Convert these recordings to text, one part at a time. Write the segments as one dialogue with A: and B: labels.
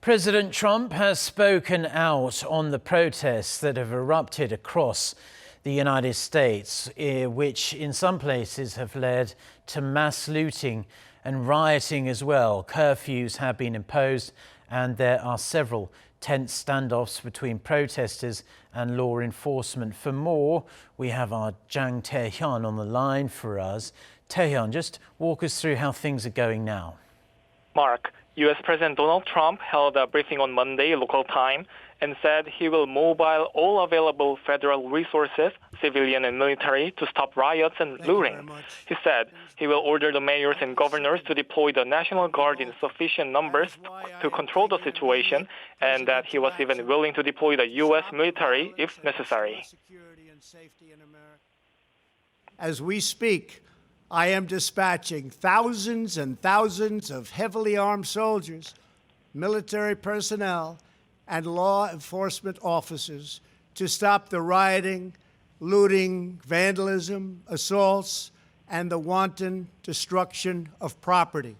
A: President Trump has spoken out on the protests that have erupted across the United States, which in some places have led to mass looting and rioting as well. Curfews have been imposed and there are several tense standoffs between protesters and law enforcement. For more, we have our Jang Tae-hyun on the line for us. Taehyun, just walk us through how things are going now.
B: Mark, U.S. President Donald Trump held a briefing on Monday local time and said he will mobile all available federal resources, civilian and military, to stop riots and looting. He said he will order the mayors and governors to deploy the National Guard in sufficient numbers to control the situation, and that he was even willing to deploy the U.S. military if necessary.
C: As we speak, I am dispatching thousands and thousands of heavily armed soldiers, military personnel, and law enforcement officers to stop the rioting, looting, vandalism, assaults, and the wanton destruction of property.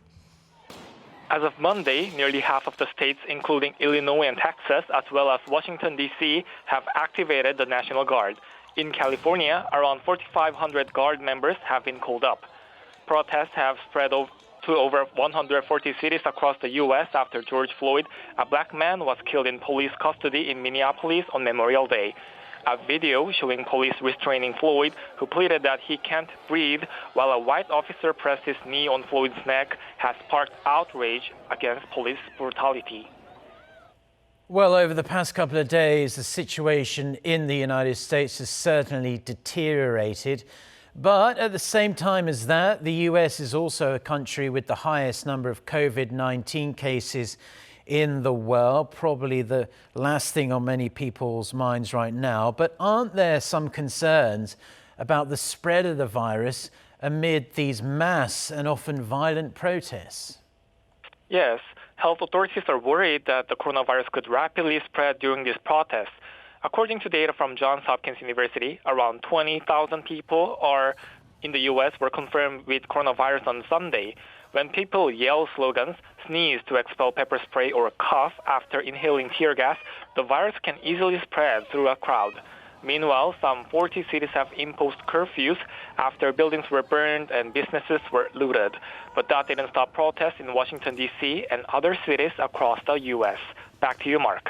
B: As of Monday, nearly half of the states, including Illinois and Texas, as well as Washington, D.C., have activated the National Guard. In California, around 4,500 Guard members have been called up. Protests have spread to over 140 cities across the U.S. after George Floyd, a black man, was killed in police custody in Minneapolis on Memorial Day. A video showing police restraining Floyd, who pleaded that he can't breathe while a white officer pressed his knee on Floyd's neck, has sparked outrage against police brutality.
A: Well, over the past couple of days, the situation in the United States has certainly deteriorated. But at the same time as that, the US is also a country with the highest number of COVID-19 cases in the world, probably the last thing on many people's minds right now. But aren't there some concerns about the spread of the virus amid these mass and often violent protests?
B: Yes. Health authorities are worried that the coronavirus could rapidly spread during these protests. According to data from Johns Hopkins University, around 20,000 people in the U.S. were confirmed with coronavirus on Sunday. When people yell slogans, sneeze to expel pepper spray, or cough after inhaling tear gas, the virus can easily spread through a crowd. Meanwhile, some 40 cities have imposed curfews after buildings were burned and businesses were looted. But that didn't stop protests in Washington, D.C. and other cities across the U.S. Back to you, Mark.